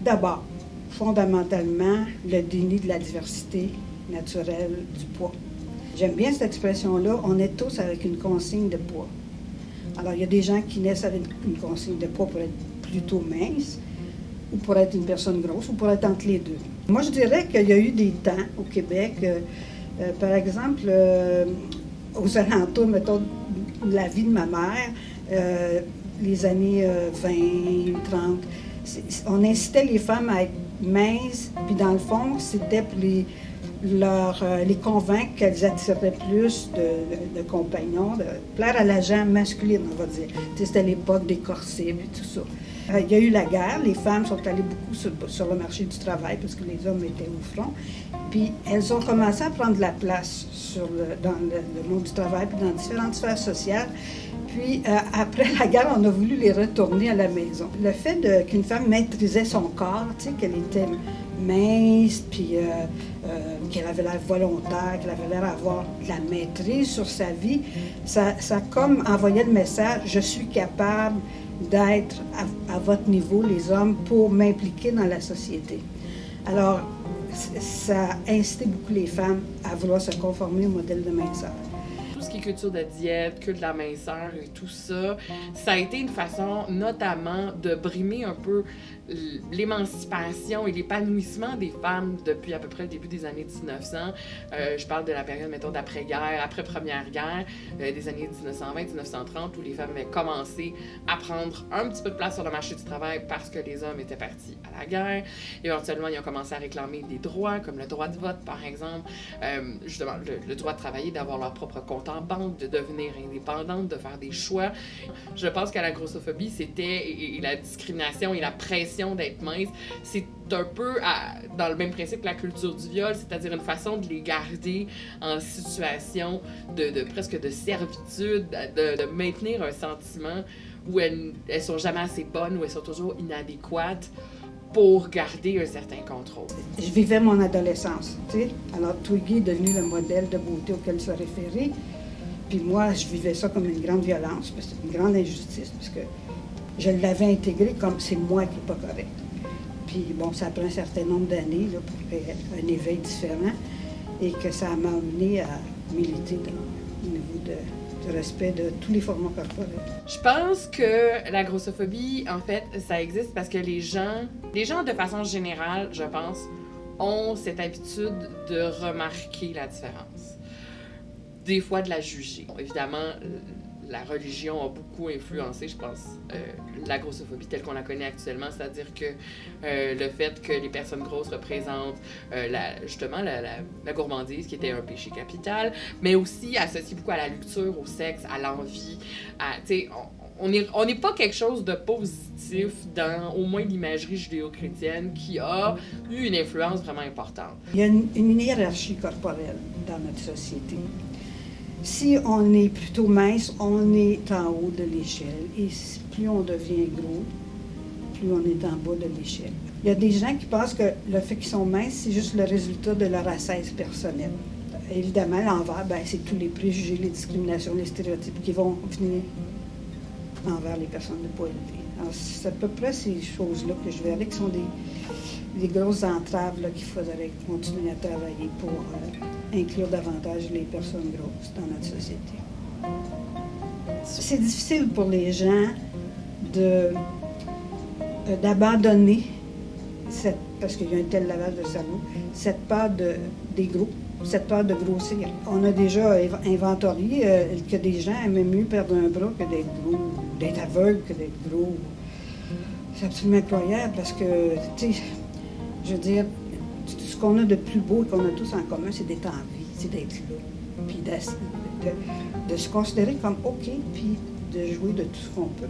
D'abord, fondamentalement, le déni de la diversité naturelle du poids. J'aime bien cette expression-là, on est tous avec une consigne de poids. Alors, il y a des gens qui naissent avec une consigne de poids pour être plutôt mince, ou pour être une personne grosse, ou pour être entre les deux. Moi, je dirais qu'il y a eu des temps au Québec, par exemple, aux alentours, mettons, de la vie de ma mère, les années 20, 30, on incitait les femmes à être minces, puis dans le fond, c'était pour les convaincre qu'elles attiraient plus de compagnons, de plaire à la gente masculine, on va dire. C'était l'époque des corsets et tout ça. Il y a eu la guerre, les femmes sont allées beaucoup sur le marché du travail parce que les hommes étaient au front. Puis elles ont commencé à prendre de la place dans le monde du travail, puis dans différentes sphères sociales. Puis après la guerre, on a voulu les retourner à la maison. Le fait qu'une femme maîtrisait son corps, tu sais, qu'elle était mince, puis qu'elle avait l'air volontaire, qu'elle avait l'air d'avoir de la maîtrise sur sa vie, ça comme envoyait le message « Je suis capable d'être à votre niveau, les hommes, pour m'impliquer dans la société. » Alors, ça a incité beaucoup les femmes à vouloir se conformer au modèle de minceur. Tout ce qui est culture de diète, culte de la minceur et tout ça, ça a été une façon notamment de brimer un peu l'émancipation et l'épanouissement des femmes depuis à peu près le début des années 1900. Je parle de la période, mettons, d'après-guerre, après-première guerre, des années 1920-1930, où les femmes avaient commencé à prendre un petit peu de place sur le marché du travail parce que les hommes étaient partis à la guerre. Éventuellement, ils ont commencé à réclamer des droits, comme le droit de vote, par exemple, justement, le droit de travailler, d'avoir leur propre compte en banque, de devenir indépendante, de faire des choix. Je pense qu'à la grossophobie, c'était, et la discrimination et la pression d'être mince, c'est un peu dans le même principe que la culture du viol, c'est-à-dire une façon de les garder en situation de presque de servitude, de maintenir un sentiment où elles sont jamais assez bonnes, où elles sont toujours inadéquates pour garder un certain contrôle. Je vivais mon adolescence, tu sais. Alors Twiggy est devenu le modèle de beauté auquel se référer. Puis moi, je vivais ça comme une grande violence, parce que c'est une grande injustice, parce que je l'avais intégré comme c'est moi qui n'ai pas correct. Puis bon, ça a pris un certain nombre d'années là, pour un éveil différent et que ça m'a amené à militer au niveau du respect de tous les formats corporels. Je pense que la grossophobie, en fait, ça existe parce que les gens de façon générale, je pense, ont cette habitude de remarquer la différence. Des fois de la juger. Évidemment, la religion a beaucoup influencé, je pense, la grossophobie telle qu'on la connaît actuellement, c'est-à-dire que le fait que les personnes grosses représentent justement la gourmandise, qui était un péché capital, mais aussi associé beaucoup à la luxure, au sexe, à l'envie, on n'est pas quelque chose de positif dans au moins l'imagerie judéo-chrétienne qui a eu une influence vraiment importante. Il y a une hiérarchie corporelle dans notre société. Si on est plutôt mince, on est en haut de l'échelle. Et plus on devient gros, plus on est en bas de l'échelle. Il y a des gens qui pensent que le fait qu'ils sont minces, c'est juste le résultat de leur ascèse personnelle. Évidemment, l'envers, c'est tous les préjugés, les discriminations, les stéréotypes qui vont venir envers les personnes de poids élevé. Alors, c'est à peu près ces choses-là que je verrais qui sont des grosses entraves qu'il faudrait continuer à travailler pour inclure davantage les personnes grosses dans notre société. C'est difficile pour les gens d'abandonner, parce qu'il y a un tel lavage de cerveau, cette peur des gros, cette peur de grossir. On a déjà inventorié que des gens aimaient mieux perdre un bras que d'être gros, d'être aveugle que d'être gros. C'est absolument incroyable parce que, tu sais, je veux dire, ce qu'on a de plus beau et qu'on a tous en commun, c'est d'être en vie, c'est d'être là, puis de se considérer comme OK, puis de jouer de tout ce qu'on peut.